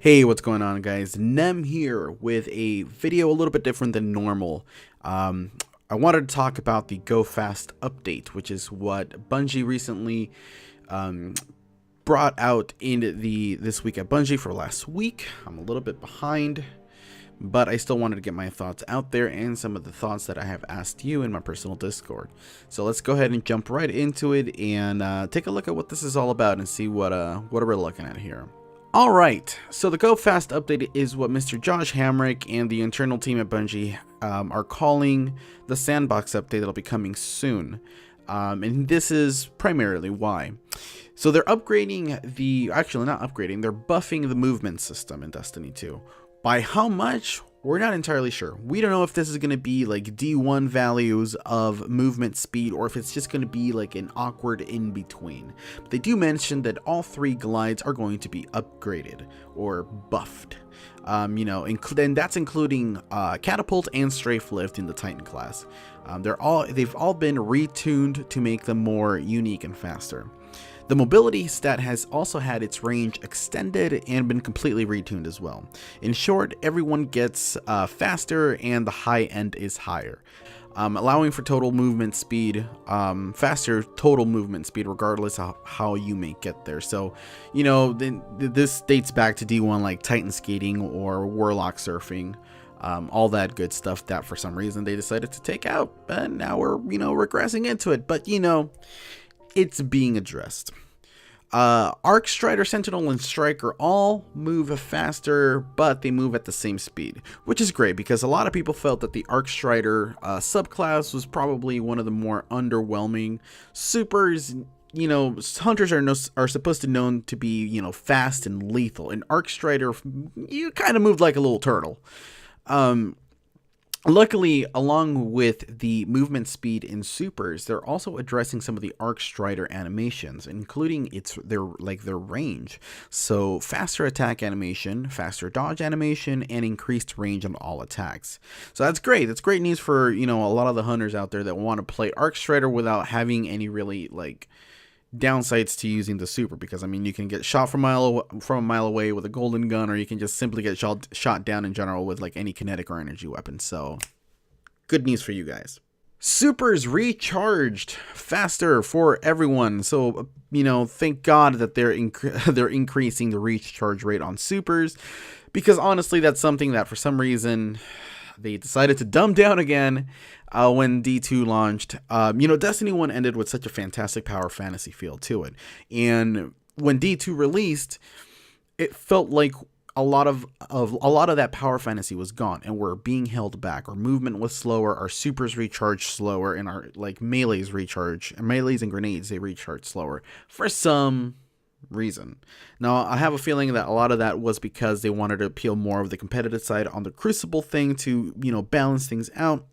Hey, what's going on, guys? Nem here with a video a little bit different than normal. I wanted to talk about the Go Fast update, which is what Bungie recently um, brought out in this week at Bungie for last week. I'm a little bit behind, but I still wanted to get my thoughts out there and some of the thoughts that I have asked you in my personal Discord. So let's go ahead and jump right into it and take a look at what this is all about and see what we're looking at here. Alright, so the Go Fast update is what Mr. Josh Hamrick and the internal team at Bungie are calling the Sandbox update that'll be coming soon. And this is primarily why. So they're upgrading actually not upgrading, they're buffing the movement system in Destiny 2. By how much? We're not entirely sure. We don't know if this is going to be like D1 values of movement speed or if it's just going to be like an awkward in between. But they do mention that all three glides are going to be upgraded or buffed. And that's including catapult and strafe lift in the Titan class. They've all been retuned to make them more unique and faster. The mobility stat has also had its range extended and been completely retuned as well. In short, everyone gets faster and the high end is higher, allowing for total movement speed, faster total movement speed regardless of how you may get there. So, this dates back to D1 like Titan skating or Warlock surfing. All that good stuff that for some reason they decided to take out, and now we're regressing into it, but it's being addressed. Arc, Strider, Sentinel, and Striker all move faster, but they move at the same speed, which is great because a lot of people felt that the Arc Strider subclass was probably one of the more underwhelming. Supers, hunters are supposed to known to be fast and lethal, and Arc Strider, you kind of moved like a little turtle. Luckily, along with the movement speed in supers, they're also addressing some of the Arc Strider animations, including their range. So faster attack animation, faster dodge animation, and increased range on all attacks. So that's great. That's great news for a lot of the hunters out there that want to play Arc Strider without having any really downsides to using the super, because you can get shot from a mile away with a golden gun, or you can just simply get shot down in general with any kinetic or energy weapon. So good news for you guys. Supers recharged faster for everyone. So thank God that they're increasing the recharge rate on supers, because honestly that's something that for some reason they decided to dumb down again when D2 launched. Destiny 1 ended with such a fantastic power fantasy feel to it. And when D2 released, it felt like a lot of that power fantasy was gone and we're being held back. Our movement was slower, our supers recharged slower, and our melees and grenades, they recharged slower for some reason. Now, I have a feeling that a lot of that was because they wanted to appeal more of the competitive side on the Crucible thing to, balance things out.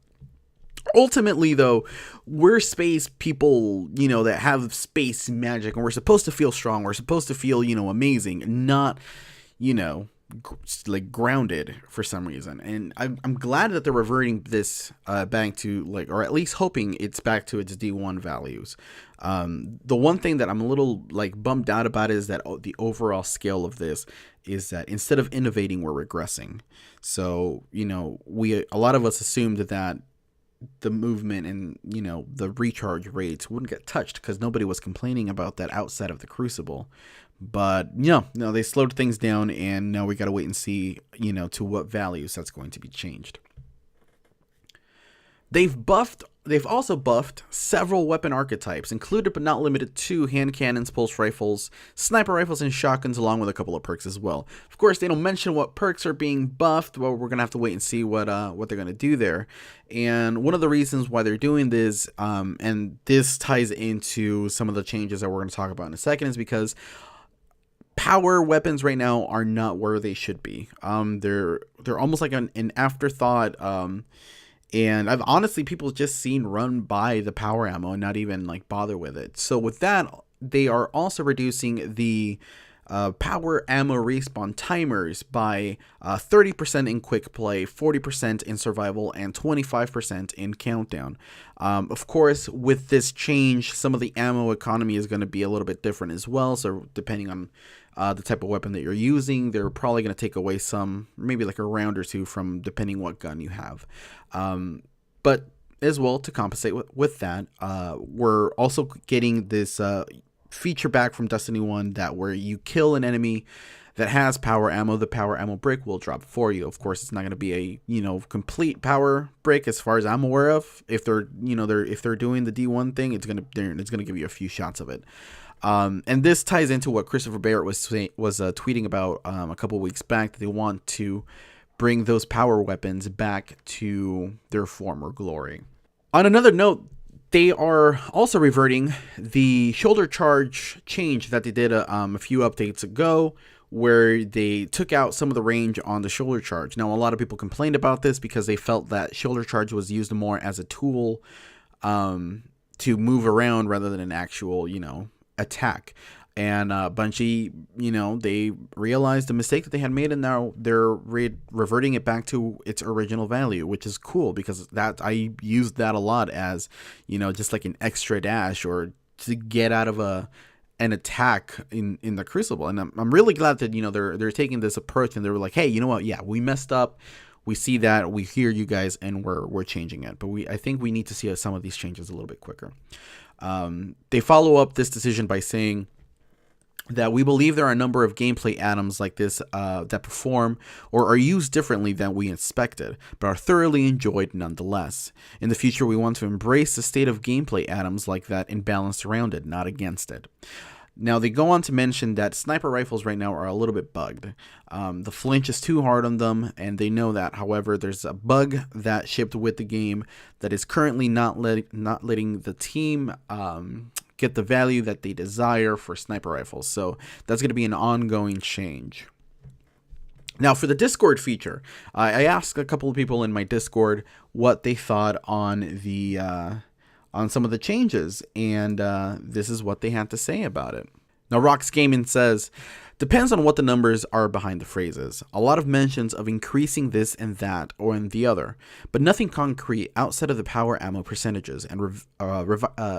Ultimately, though, we're space people, that have space magic, and we're supposed to feel strong. We're supposed to feel, amazing, not, grounded for some reason. And I'm glad that they're reverting this back to or at least hoping it's back to its D1 values. The one thing that I'm a little bummed out about is that the overall scale of this is that instead of innovating, we're regressing. So a lot of us assumed that the movement and the recharge rates wouldn't get touched because nobody was complaining about that outside of the Crucible. But no, they slowed things down, and now we got to wait and see to what values that's going to be changed. They've also buffed several weapon archetypes, included but not limited to hand cannons, pulse rifles, sniper rifles, and shotguns, along with a couple of perks as well. Of course, they don't mention what perks are being buffed, but we're gonna have to wait and see what they're gonna do there. And one of the reasons why they're doing this, and this ties into some of the changes that we're gonna talk about in a second, is because power weapons right now are not where they should be. They're almost like an afterthought. And I've honestly people just seen run by the power ammo and not even bother with it. So with that, they are also reducing the power ammo respawn timers by 30% in quick play, 40% in survival, and 25% in countdown. Of course, with this change, some of the ammo economy is going to be a little bit different as well. So depending on the type of weapon that you're using. They're probably going to take away some, maybe like a round or two from depending what gun you have. But as well, to compensate with that, we're also getting this feature back from Destiny 1 that where you kill an enemy that has power ammo, the power ammo brick will drop for you. Of course, it's not going to be a complete power brick as far as I'm aware of. If they're if they're doing the D1 thing, it's gonna give you a few shots of it. And this ties into what Christopher Barrett was tweeting about a couple weeks back, that they want to bring those power weapons back to their former glory. On another note, they are also reverting the shoulder charge change that they did a few updates ago, where they took out some of the range on the shoulder charge. Now, a lot of people complained about this because they felt that shoulder charge was used more as a tool to move around rather than an actual, attack. And Bungie, they realized the mistake that they had made, and now they're reverting it back to its original value, which is cool, because that I used that a lot as, just like an extra dash or to get out of an attack in the Crucible. And I'm really glad that they're taking this approach, and they're like, hey, you know what, yeah, we messed up, we see that, we hear you guys, and we're changing it. But I think we need to see some of these changes a little bit quicker. They follow up this decision by saying that we believe there are a number of gameplay atoms like this that perform or are used differently than we expected, but are thoroughly enjoyed nonetheless. In the future, we want to embrace the state of gameplay atoms like that and balance around it, not against it. Now, they go on to mention that sniper rifles right now are a little bit bugged. The flinch is too hard on them, and they know that. However, there's a bug that shipped with the game that is currently not letting the team get the value that they desire for sniper rifles. So that's going to be an ongoing change. Now, for the Discord feature, I asked a couple of people in my Discord what they thought on the on some of the changes, and this is what they had to say about it. Now, Rox Gaming says, depends on what the numbers are behind the phrases. A lot of mentions of increasing this and that or in the other, but nothing concrete outside of the power ammo percentages and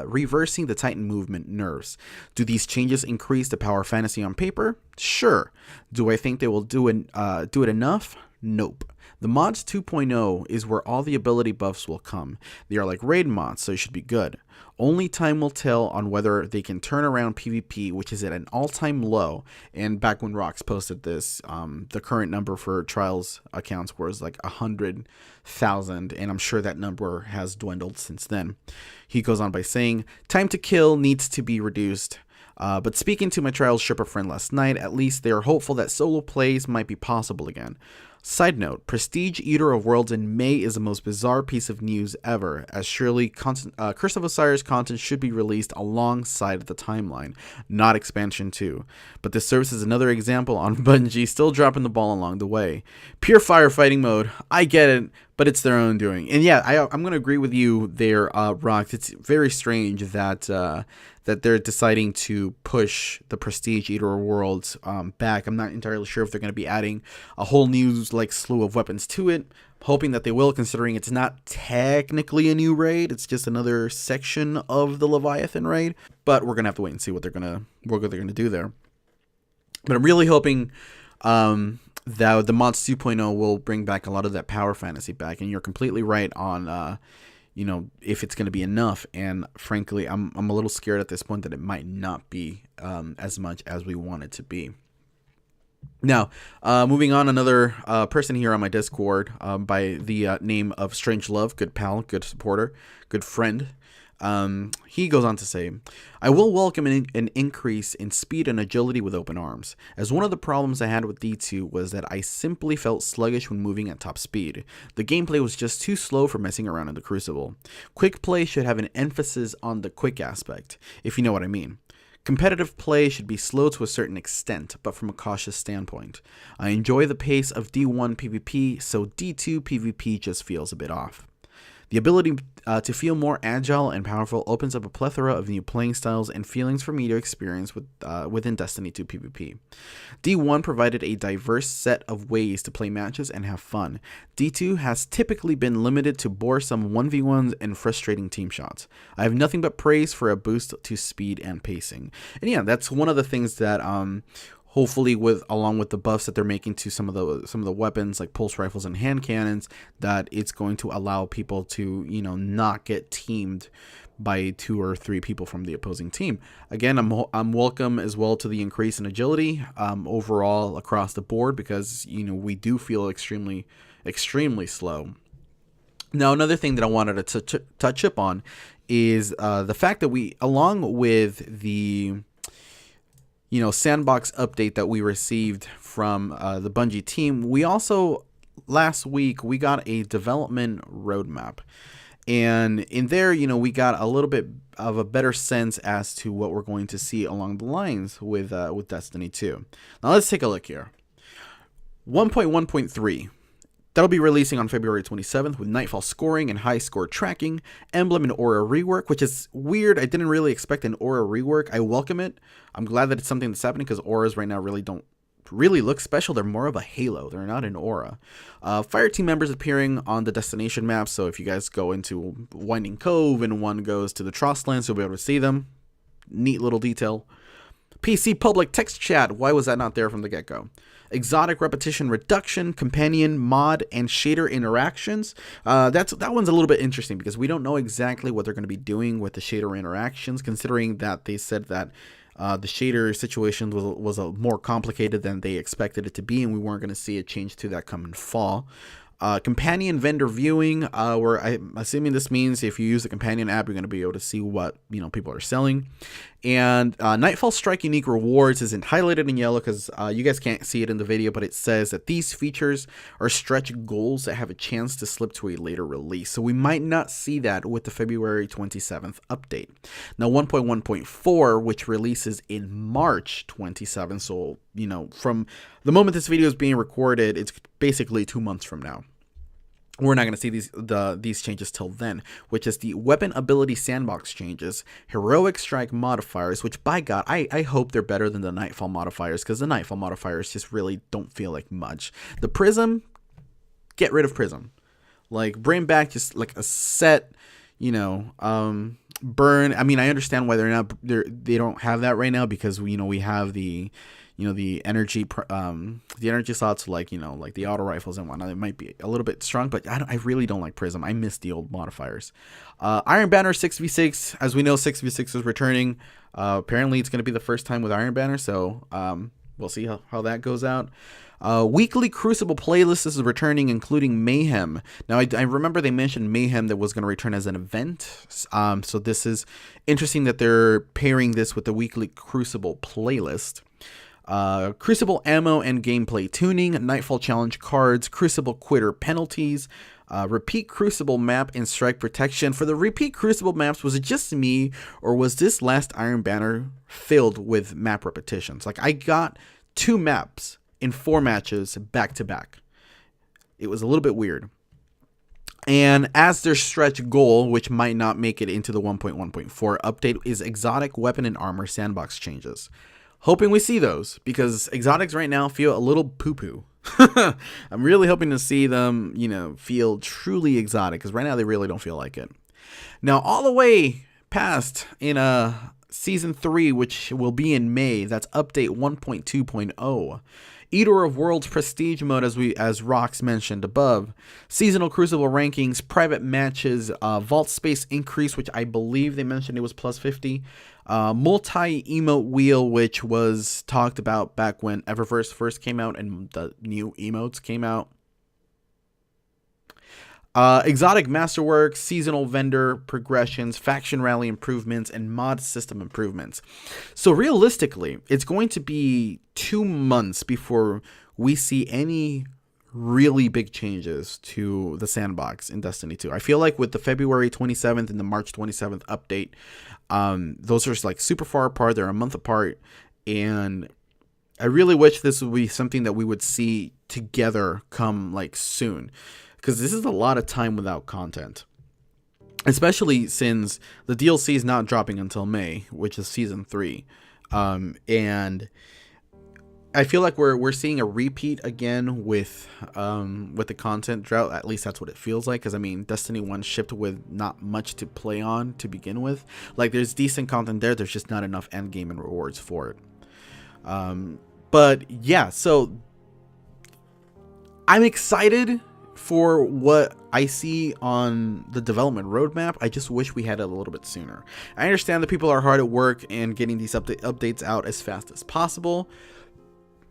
reversing the Titan movement nerfs. Do these changes increase the power fantasy on paper? Sure. Do I think they will do it enough? Nope. The mods 2.0 is where all the ability buffs will come. They are like raid mods, so it should be good. Only time will tell on whether they can turn around PvP, which is at an all-time low. And back when Rox posted this, the current number for Trials accounts was like 100,000, and I'm sure that number has dwindled since then. He goes on by saying, time to kill needs to be reduced. But speaking to my Trials shipper friend last night, at least they are hopeful that solo plays might be possible again. Side note, Prestige Eater of Worlds in May is the most bizarre piece of news ever, as surely Curse of Osiris content should be released alongside the timeline, not Expansion 2. But this serves as another example on Bungie still dropping the ball along the way. Pure firefighting mode, I get it, but it's their own doing. And yeah, I'm going to agree with you there, Rox. It's very strange that that they're deciding to push the Prestige Eater of Worlds back. I'm not entirely sure if they're going to be adding a whole new slew of weapons to it. Hoping that they will, considering it's not technically a new raid. It's just another section of the Leviathan raid. But we're going to have to wait and see what they're going to do there. But I'm really hoping that the mods 2.0 will bring back a lot of that power fantasy back. And you're completely right on if it's going to be enough. And frankly, I'm a little scared at this point that it might not be as much as we want it to be. Now, moving on, another person here on my Discord by the name of Strange Love, good pal, good supporter, good friend. He goes on to say, I will welcome an increase in speed and agility with open arms, as one of the problems I had with D2 was that I simply felt sluggish when moving at top speed. The gameplay was just too slow for messing around in the Crucible. Quick play should have an emphasis on the quick aspect, if you know what I mean. Competitive play should be slow to a certain extent, but from a cautious standpoint. I enjoy the pace of D1 PvP, so D2 PvP just feels a bit off. The ability to feel more agile and powerful opens up a plethora of new playing styles and feelings for me to experience within Destiny 2 PvP. D1 provided a diverse set of ways to play matches and have fun. D2 has typically been limited to boresome 1v1s and frustrating team shots. I have nothing but praise for a boost to speed and pacing. And yeah, that's one of the things that hopefully along with the buffs that they're making to some of the weapons like pulse rifles and hand cannons, that it's going to allow people to, you know, not get teamed by 2 or 3 people from the opposing team. Again, I'm welcome as well to the increase in agility overall across the board, because, you know, we do feel extremely slow. Now, another thing that I wanted to touch up on is the fact that we, along with the, you know, sandbox update that we received from the Bungie team, we also, last week, we got a development roadmap. And in there, you know, we got a little bit of a better sense as to what we're going to see along the lines with Destiny 2. Now, let's take a look here. 1.1.3. That'll be releasing on February 27th with Nightfall scoring and high score tracking, emblem and aura rework, which is weird. I didn't really expect an aura rework. I welcome it. I'm glad that it's something that's happening, because auras right now really don't really look special. They're more of a halo. They're not an aura. Fire team members appearing on the destination map. So if you guys go into Winding Cove and one goes to the Trostlands, you'll be able to see them. Neat little detail. PC public text chat. Why was that not there from the get-go? Exotic repetition reduction, companion mod, and shader interactions. That one's a little bit interesting, because we don't know exactly what they're going to be doing with the shader interactions, considering that they said that the shader situation was more complicated than they expected it to be, and we weren't going to see a change to that come in fall. Companion vendor viewing, where I'm assuming this means if you use the companion app, you're going to be able to see what, you know, people are selling. And Nightfall Strike unique rewards isn't highlighted in yellow because you guys can't see it in the video, but it says that these features are stretch goals that have a chance to slip to a later release. So we might not see that with the February 27th update. Now 1.1.4, which releases in March 27th, so, you know, from the moment this video is being recorded, it's basically 2 months from now. We're not going to see these changes till then, which is the weapon ability sandbox changes, heroic strike modifiers, which by God, I hope they're better than the Nightfall modifiers, because the Nightfall modifiers just really don't feel like much. The Prism, get rid of Prism. Like, bring back just like a set, you know, burn. I mean, I understand why they don't have that right now, because, you know, we have the, you know, the energy slots, like, you know, like the auto rifles and whatnot. It might be a little bit strong, but I really don't like Prism. I miss the old modifiers. Iron Banner 6v6, as we know, 6v6 is returning. Apparently it's going to be the first time with Iron Banner, so we'll see how that goes out. Weekly Crucible playlist is returning, including Mayhem. Now, I remember they mentioned Mayhem that was going to return as an event. So this is interesting that they're pairing this with the weekly Crucible playlist. Crucible ammo and gameplay tuning, Nightfall challenge cards, Crucible quitter penalties, repeat Crucible map and strike protection. For the repeat Crucible maps, was it just me, or was this last Iron Banner filled with map repetitions? Like, I got 2 maps in 4 matches back to back. It was a little bit weird. And as their stretch goal, which might not make it into the 1.1.4 update, is exotic weapon and armor sandbox changes. Hoping we see those, because exotics right now feel a little poo-poo. I'm really hoping to see them, you know, feel truly exotic, because right now they really don't feel like it. Now, all the way past in Season 3, which will be in May, that's update 1.2.0. Eater of Worlds Prestige mode, as Rox mentioned above. Seasonal Crucible rankings, private matches, vault space increase, which I believe they mentioned it was plus 50. Multi-emote wheel, which was talked about back when Eververse first came out and the new emotes came out. Exotic masterwork, seasonal vendor progressions, faction rally improvements, and mod system improvements. So realistically, it's going to be 2 months before we see any really big changes to the sandbox in Destiny 2. I feel like with the February 27th and the March 27th update, those are like super far apart. They're a month apart, and I really wish this would be something that we would see together come like soon, because this is a lot of time without content, especially since the DLC is not dropping until May, which is Season 3. And I feel like we're seeing a repeat again with the content drought. At least that's what it feels like, because I mean, Destiny 1 shipped with not much to play on to begin with. Like, there's decent content there, there's just not enough end game and rewards for it. But yeah, so I'm excited for what I see on the development roadmap. I just wish we had it a little bit sooner. I understand that people are hard at work and getting these updates out as fast as possible.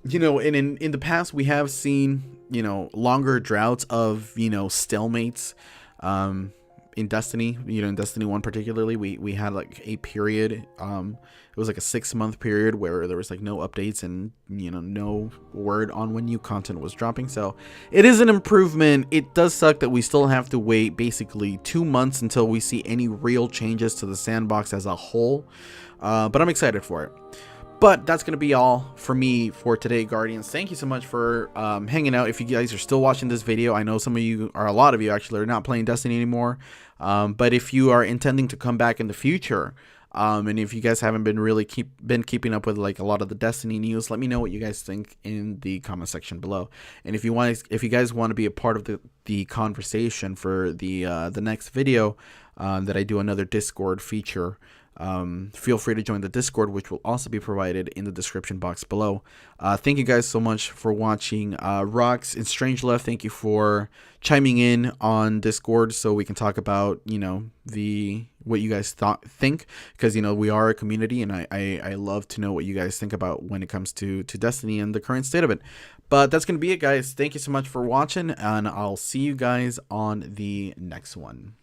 You know, and in the past we have seen, you know, longer droughts of, you know, stalemates in Destiny. You know, in Destiny 1 particularly, we had like a period, it was like a 6-month period where there was like no updates and, you know, no word on when new content was dropping. So it is an improvement. It does suck that we still have to wait basically 2 months until we see any real changes to the sandbox as a whole, but I'm excited for it. But that's going to be all for me for today, Guardians. Thank you so much for hanging out. If you guys are still watching this video, I know some of you, or a lot of you actually, are not playing Destiny anymore. But if you are intending to come back in the future, and if you guys haven't been really keeping up with like a lot of the Destiny news, let me know what you guys think in the comment section below. And if you guys want to be a part of the conversation for the next video, that I do another Discord feature, feel free to join the Discord, which will also be provided in the description box below. Thank you guys so much for watching. Rocks and Strangelove, thank you for chiming in on Discord so we can talk about, you know, what you guys think, because, you know, we are a community, and I love to know what you guys think about when it comes to Destiny and the current state of it. But that's gonna be it, guys. Thank you so much for watching, and I'll see you guys on the next one.